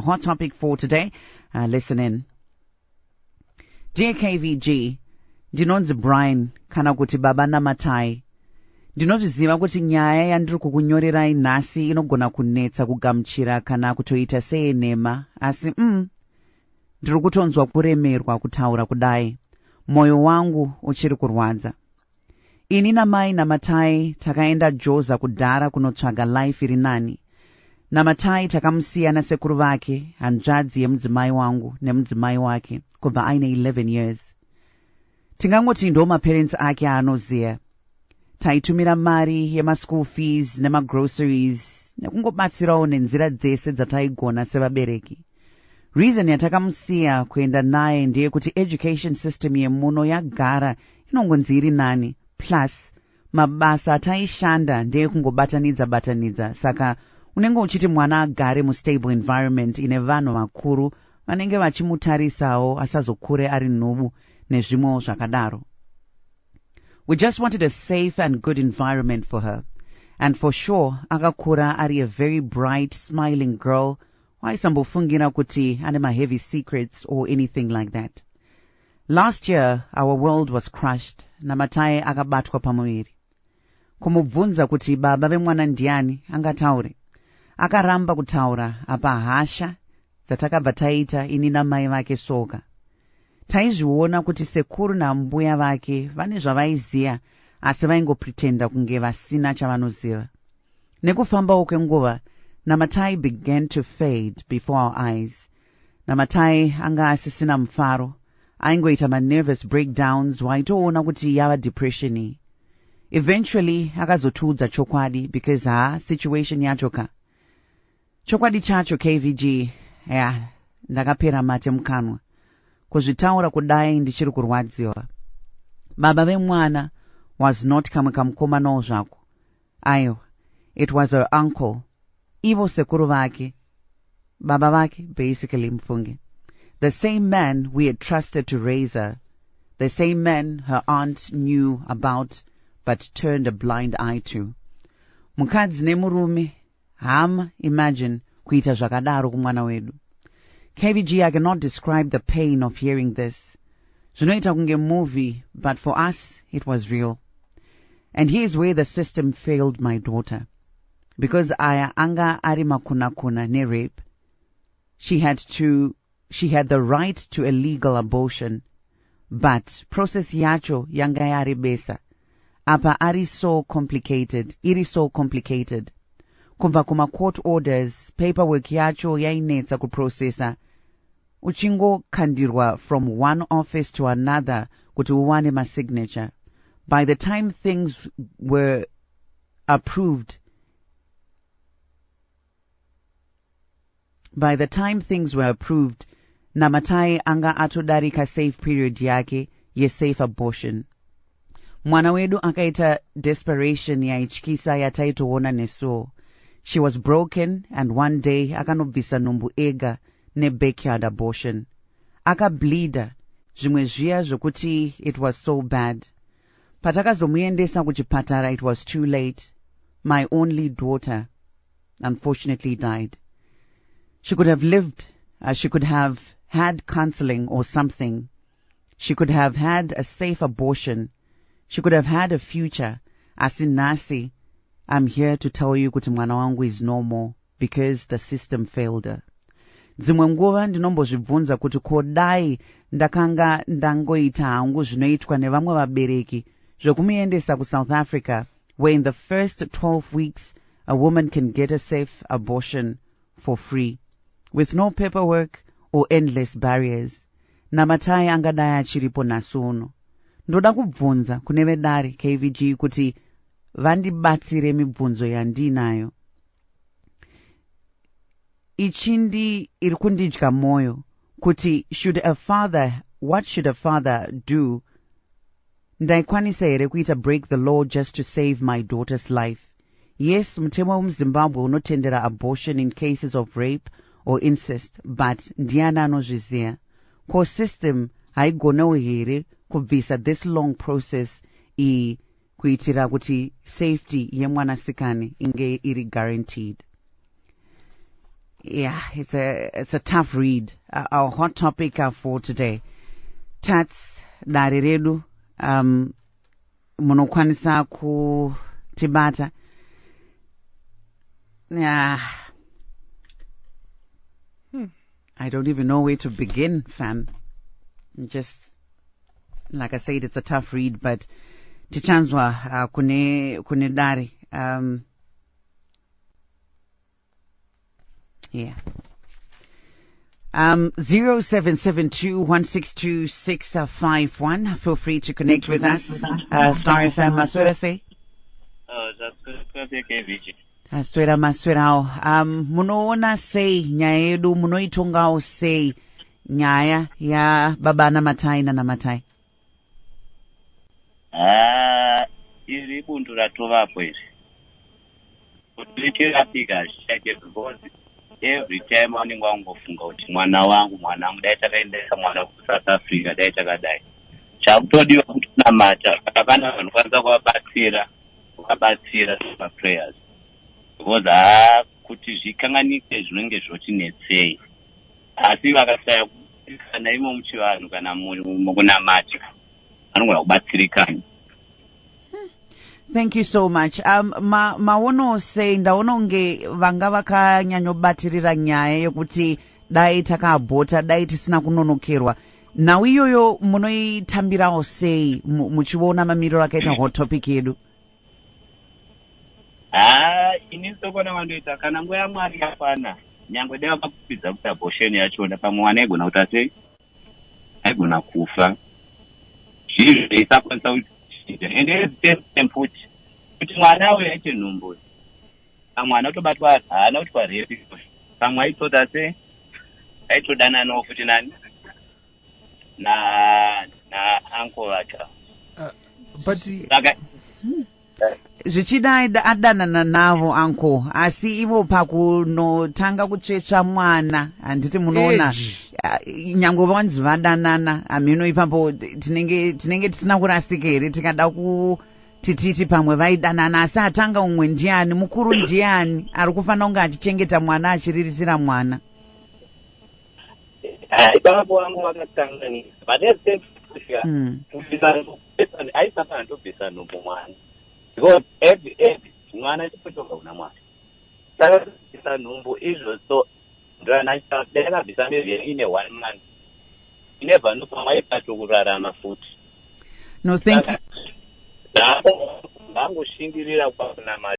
Hot topic for today. Listen in. Dear KVG, ndinonzi Brian kana kuti baba Namatai. Ndinozviziva kuti nyaya yandiri kukunyorerai nhasi inogona kunetsa kugamuchira kana kutoita seenhema, asi ndiri kutonzwa kuremerwa kutaura kudai. Moyo wangu uchiri kurwadza. Ini namai Namatai takaenda Joza kudhara kunotsvaga life iri nani. Namatai takamusiya nasekuru vake, hanzvadzi yemudzimai wangu nemudzimai wake, kubva aine 11 years. Tingangoti ndo maparents ake anoziya. Taitumira mari yemaschool fees nemagroceries nekungobatsirawo nenzira dzese dzataigona sevabereki. Reason yatakamusiya kuenda naye ndeyekuti education system yemuno yagara inongonzi iri nani, plus mabasa ataishanda ndeyekungobatanidza saka unenge uchiti mwana agare mustable environment ine vanhu vakuru vanenge vachimutarisawo asazokure ari nhubu nezvimwewo zvakadaro. We just wanted a safe and good environment for her, and for sure akakura ari a very bright smiling girl waisambofungira kuti ane heavy secrets or anything like that. Last year our world was crushed. Namatai akabatwa pamuviri. Kumubvunza kuti baba vemwana ndiani angataure. Akaramba kutaura apa hasha dzatakabva taita ini namai vake soka. Taizviona kuti sekuru nambuya vake vane zvavaiziya asi vaingopretenda kunge vasina chavanoziva. Nekufambawo kwenguva, Namatai began to fade before our eyes. Namatai anga asisina mfaro, aingoita nervous breakdowns waitoona kuti yava depressioni. Eventually akazotiudza chokwadi because situation yachoka. Chokwadi chacho KVG, ndakapera mate mukanwa. Kuzvitaura kudai ndichiri kurwadziwa. Baba vemwana was not kamwe kamukomanawo zvako. Ayo, it was her uncle. Ivo sekuru vake. Baba vake, basically mfunge. The same man we had trusted to raise her. The same man her aunt knew about but turned a blind eye to. Mukadzi nemurume, imagine kuita zvakadaro kumwana wedu. KVG, I cannot describe the pain of hearing this. Zvinoita kunge movie, but for us, it was real. And here's where the system failed my daughter. Because aya anga ari makuna ne rape, she had the right to a legal abortion. But process yacho yanga yari besa. Apa iri so complicated. Kumva kuma court orders, paperwork yacho yainetsa kuprocessa. Uchingo kandirwa from one office to another kuti uwane ma signature. By the time things were approved, Namatai anga atodarika safe period yake ye safe abortion. Mwana wedu akaita desperation yaichikisa yataitoona nesuo. She was broken and one day akanobvisa numbu ega ne backyard abortion. Akableeda, zvimwe zviya zvokuti it was so bad. Patakazomuendesa kuchipatara it was too late. My only daughter, unfortunately, died. She could have lived, she could have had counseling or something. She could have had a safe abortion. She could have had a future. Asinasi, I'm here to tell you kuti mwana wangu is no more because the system failed her. Dzimwe nguva ndinombozvibvunza kuti kodai ndakanga ndangoita hangu zvinoitwa nevamwe vabereki zvokumuendesa kuSouth Africa, where in the first 12 weeks a woman can get a safe abortion for free, with no paperwork or endless barriers. Namatai angadai achiripo nasuno. Ndoda kubvunza kune vedare KVG kuti vandibatsire mibvunzo yandinayo. Ichindi iri kundidya moyo kuti what should a father do? Ndaikwanisa here kuita break the law just to save my daughter's life. Yes, mutemo wemuZimbabwe unotendera abortion in cases of rape or incest, but ndiani anozviziya? Ko system haigonewo here kubvisa this long process kuitira kuti safety yemwanasikana inge iri guaranteed. Yeah, it's a tough read. Our hot topic for today. Tats dari redu munokwanisa ku tibata. Yeah. I don't even know where to begin, fam. Just like I said, it's a tough read, but tichanzwa kune dari. Yeah. 0772162651. Feel free to connect with us. Star FM Maswera Aswera Maswerao. Munoona sei nyaya yedu munoitongao sei nyaya ya baba Namatai na Namatai. Iri buntu ratovapo iri. Kuti rapika shake because every time wanenge wangofunga kuti mwana wangu dai takaendesa mwana ku South Africa dai takadai. Chakutodiwa kuti namata kana vanhu kwanza kuvabatsira prayers. Because kuti zvikanganike zvinenge zvotinetsei. Asi vakasaya kana imo muchivanhu kana mukunamata vanogona kubatsirikana. Thank you so much. Maono say ndaona unge vanga vakanyanyobatirira nyaya yekuti dai takabhota dai tisina kunonokerwa. Now iyoyo munoitambirawo sei muchiona mamiriro akaita hot topic yedu? Ini sokona vandoita kana nguva yaMwari yakwana nyangwe dai vakakupidza kuti abortion yachona pamwe mwana aigona kuti sei aigona kufa. Zvizvo zvisakwanisa kuchinja ende futi kuti mwana uyu aite nhumbu pamwe anotobatwa haana kuti kwarepi pamwe aitota sei aitodananawo futi nani na uncle vacha but zvichida adanana navo anko asi ivo pakunotanga kutsvetsva mwana handiti munoona nyangwe vanzi vadanana hamino ipapo tinenge tisina kurasika here tikada kutititi pamwe vaidanana asi atanga umwe ndiani mukuru ndiani ari kufanira kunge achichengeta mwana achiriritira mwana. Ipapo vangu vakatanganisa aisafana tobvisa nhumbu mwana because every mwana chipotoka kuna mwana saka kubvisa nhumbu izvo so ndakabvisa maybe ine 1 month inebva nopamwe aipatokurarama futi. No, thank you. Vangoshingirira kwakunamata